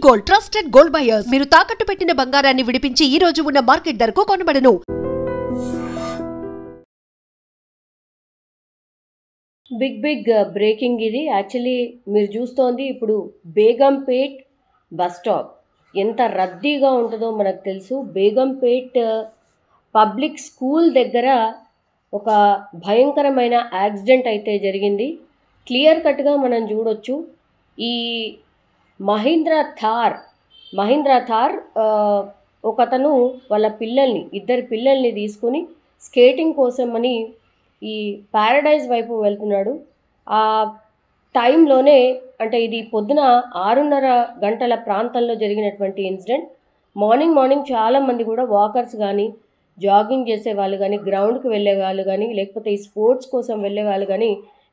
Gold trusted gold buyers మీరు తాకట్టు పెట్టిన బంగారాన్ని విడిపించి ఈ రోజు ఉన్న మార్కెట్ ధరకు కొనబడను. బిగ్ బ్రేకింగ్ ఇది. యాక్చువల్లీ మీరు చూస్తోంది ఇప్పుడు బేగంపేట్ బస్ స్టాప్ ఎంత రద్దీగా ఉంటుందో మనకు తెలుసు. బేగంపేట్ పబ్లిక్ స్కూల్ దగ్గర ఒక భయంకరమైన యాక్సిడెంట్ అయితే జరిగింది. క్లియర్ కట్గా మనం చూడొచ్చు. ఈ మహీంద్రా థార్ ఒకతను వాళ్ళ ఇద్దరు పిల్లల్ని తీసుకుని స్కేటింగ్ కోసమని ఈ ప్యారడైజ్ వైపు వెళ్తున్నాడు. ఆ టైంలోనే అంటే ఇది పొద్దున 6:30 గంటల ప్రాంతంలో జరిగినటువంటి ఇన్సిడెంట్. మార్నింగ్ చాలామంది కూడా వాకర్స్ కానీ, జాగింగ్ చేసే వాళ్ళు కానీ, గ్రౌండ్కి వెళ్ళే వాళ్ళు కానీ, లేకపోతే ఈ స్పోర్ట్స్ కోసం వెళ్ళే వాళ్ళు కానీ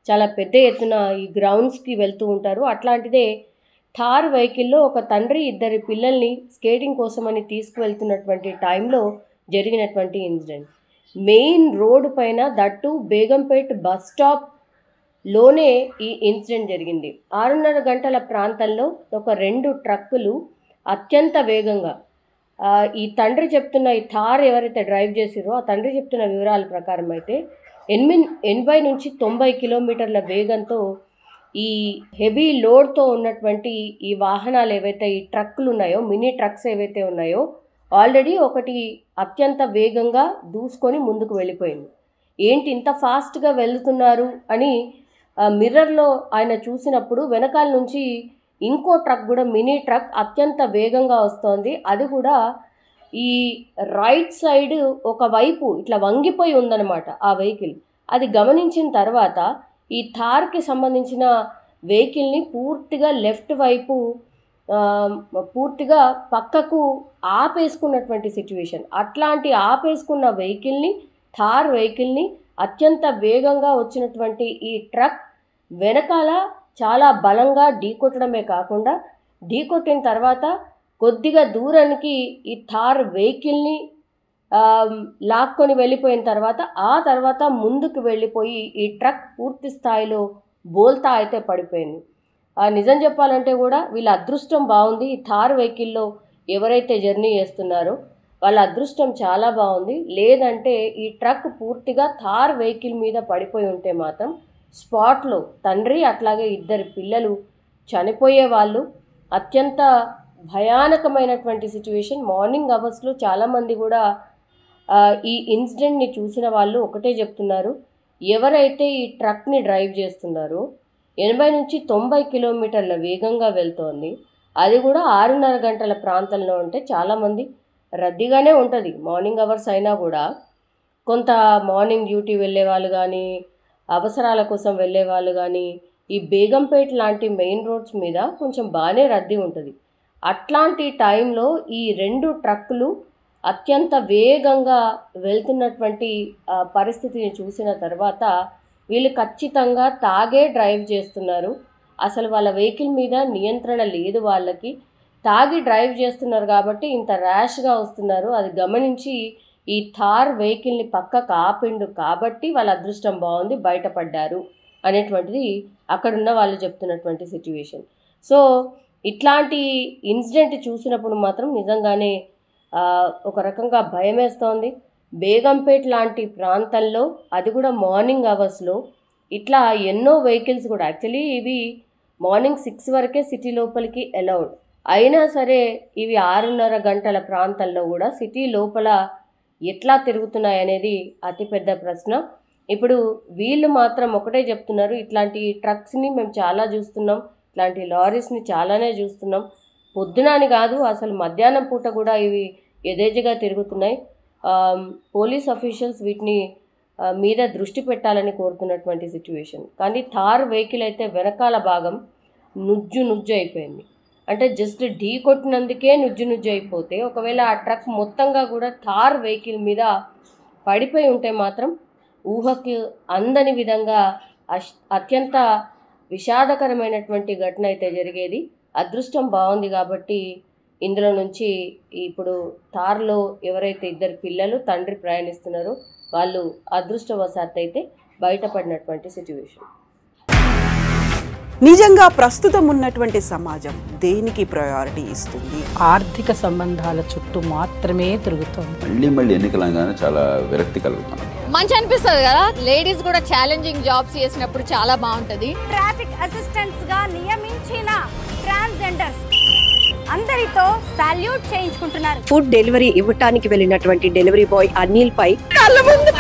చాలా పెద్ద ఎత్తున ఈ గ్రౌండ్స్కి వెళ్తూ ఉంటారు. అట్లాంటిదే థార్ వెహికల్లో ఒక తండ్రి ఇద్దరి పిల్లల్ని స్కేటింగ్ కోసమని తీసుకువెళ్తున్నటువంటి టైంలో జరిగినటువంటి ఇన్సిడెంట్. మెయిన్ రోడ్డు పైన దట్టు బేగంపేట్ బస్ స్టాప్లోనే ఈ ఇన్సిడెంట్ జరిగింది. 6:30 గంటల ప్రాంతంలో ఒక 2 ట్రక్కులు అత్యంత వేగంగా ఈ తండ్రి చెప్తున్న ఈ థార్ ఎవరైతే డ్రైవ్ చేసిరో ఆ తండ్రి చెప్తున్న వివరాల ప్రకారం అయితే 80 నుంచి 90 కిలోమీటర్ల వేగంతో ఈ హెవీ లోడ్తో ఉన్నటువంటి ఈ వాహనాలు ఏవైతే ఈ ట్రక్కులు ఉన్నాయో, మినీ ట్రక్స్ ఏవైతే ఉన్నాయో, ఆల్రెడీ ఒకటి అత్యంత వేగంగా దూసుకొని ముందుకు వెళ్ళిపోయింది. ఏంటి ఇంత ఫాస్ట్గా వెళ్తున్నారు అని మిర్రర్లో ఆయన చూసినప్పుడు వెనకాల నుంచి ఇంకో ట్రక్ కూడా, మినీ ట్రక్ అత్యంత వేగంగా వస్తోంది. అది కూడా ఈ రైట్ సైడ్ ఒకవైపు ఇట్లా వంగిపోయి ఉందన్నమాట ఆ వెహికల్. అది గమనించిన తర్వాత ఈ థార్కి సంబంధించిన వెహికల్ని పూర్తిగా లెఫ్ట్ వైపు పూర్తిగా పక్కకు ఆపేసుకున్నటువంటి సిచ్యువేషన్. అట్లాంటి ఆపేసుకున్న థార్ వెహికల్ని అత్యంత వేగంగా వచ్చినటువంటి ఈ ట్రక్ వెనకాల చాలా బలంగా ఢీకొట్టడమే కాకుండా, ఢీకొట్టిన తర్వాత కొద్దిగా దూరానికి ఈ థార్ వెహికల్ని లాక్కొని వెళ్ళిపోయిన తర్వాత ఆ తర్వాత ముందుకు వెళ్ళిపోయి ఈ ట్రక్ పూర్తి స్థాయిలో బోల్తా అయితే పడిపోయింది. నిజం చెప్పాలంటే కూడా వీళ్ళ అదృష్టం బాగుంది. ఈ థార్ వెహికల్లో ఎవరైతే జర్నీ చేస్తున్నారో వాళ్ళ అదృష్టం చాలా బాగుంది. లేదంటే ఈ ట్రక్ పూర్తిగా థార్ వెహికల్ మీద పడిపోయి ఉంటే మాత్రం స్పాట్లో తండ్రి అట్లాగే ఇద్దరు పిల్లలు చనిపోయే వాళ్ళు. అత్యంత భయానకమైనటువంటి సిచ్యువేషన్. మార్నింగ్ అవర్స్లో చాలామంది కూడా ఈ ఇన్సిడెంట్ని చూసిన వాళ్ళు ఒకటే చెప్తున్నారు, ఎవరైతే ఈ ట్రక్ని డ్రైవ్ చేస్తున్నారో 80 నుంచి 90 కిలోమీటర్ల వేగంగా వెళ్తోంది, అది కూడా 6:30 గంటల ప్రాంతంలో ఉంటే చాలామంది రద్దీగానే ఉంటుంది. మార్నింగ్ అవర్స్ అయినా కూడా కొంత మార్నింగ్ డ్యూటీ వెళ్ళే వాళ్ళు కానీ, అవసరాల కోసం వెళ్ళే వాళ్ళు కానీ ఈ బేగంపేట్ లాంటి మెయిన్ రోడ్స్ మీద కొంచెం బాగానే రద్దీ ఉంటుంది. అట్లాంటి టైంలో ఈ 2 ట్రక్కులు అత్యంత వేగంగా వెళ్తున్నటువంటి పరిస్థితిని చూసిన తర్వాత వీళ్ళు ఖచ్చితంగా తాగే డ్రైవ్ చేస్తున్నారు. అసలు వాళ్ళ వెహికల్ మీద నియంత్రణ లేదు వాళ్ళకి. తాగి డ్రైవ్ చేస్తున్నారు కాబట్టి ఇంత ర్యాష్గా వస్తున్నారు. అది గమనించి ఈ థార్ వెహికల్ని పక్కకు ఆపిండు కాబట్టి వాళ్ళ అదృష్టం బాగుంది, బయటపడ్డారు అనేటువంటిది అక్కడున్న వాళ్ళు చెప్తున్నటువంటి సిచ్యువేషన్. సో ఇట్లాంటి ఇన్సిడెంట్ చూసినప్పుడు మాత్రం నిజంగానే ఒక రకంగా భయం వేస్తోంది. బేగంపేట్ లాంటి ప్రాంతంలో, అది కూడా మార్నింగ్ అవర్స్లో ఇట్లా ఎన్నో వెహికల్స్ కూడా, యాక్చువల్లీ ఇవి మార్నింగ్ 6 వరకే సిటీ లోపలికి అలౌడ్ అయినా సరే ఇవి 6:30 గంటల ప్రాంతంలో కూడా సిటీ లోపల ఎట్లా తిరుగుతున్నాయనేది అతిపెద్ద ప్రశ్న. ఇప్పుడు వీళ్ళు మాత్రం ఒకటే చెప్తున్నారు, ఇట్లాంటి ట్రక్స్ని మేము చాలా చూస్తున్నాం, ఇట్లాంటి లారీస్ని చాలానే చూస్తున్నాం. పొద్దునని కాదు, అసలు మధ్యాహ్నం పూట కూడా ఇవి యథేచ్ఛగా తిరుగుతున్నాయి. పోలీస్ అఫీషియల్స్ వీటిని మీద దృష్టి పెట్టాలని కోరుతున్నటువంటి సిచ్యువేషన్. కానీ థార్ వెహికల్ అయితే వెనకాల భాగం నుజ్జు అయిపోయింది. అంటే జస్ట్ ఢీ కొట్టినందుకే నుజ్జు అయిపోతే, ఒకవేళ ఆ ట్రక్ మొత్తంగా కూడా థార్ వెహికల్ మీద పడిపోయి ఉంటే మాత్రం ఊహకి అందని విధంగా అత్యంత విషాదకరమైనటువంటి ఘటన అయితే జరిగేది. అదృష్టం బాగుంది కాబట్టి ఇందులో నుంచి ఇప్పుడు థార్లో ఎవరైతే ఇద్దరు పిల్లలు తండ్రి ప్రయాణిస్తున్నారో వాళ్ళు అదృష్టవశాత్తు అయితే బయటపడినటువంటి సిచ్యువేషన్. నిజంగా ప్రస్తుతం ఉన్నటువంటి సమాజం దేనికి ప్రయారిటీ ఇస్తుంది? ఆర్థిక సంబంధాల చుట్టూ మాత్రమే తిరుగుతోంది. మళ్ళీ ఎన్నికలంగానే చాలా విరక్తి కలుగుతున్నాం. మంచి అనిపిస్తుంది కదా, లేడీస్ కూడా ఛాలెంజింగ్ జాబ్స్ చేసినప్పుడు చాలా బాగుంటది. ట్రాఫిక్ అసిస్టెంట్స్ గా నియమించిన ట్రాన్స్జెండర్స్ అందరితో సాల్యూట్ చేయించుకుంటున్నారు. ఫుడ్ డెలివరీ ఇవ్వటానికి వెళ్ళినటువంటి డెలివరీ బాయ్ అనిల్ పై కళ్ళ ముందు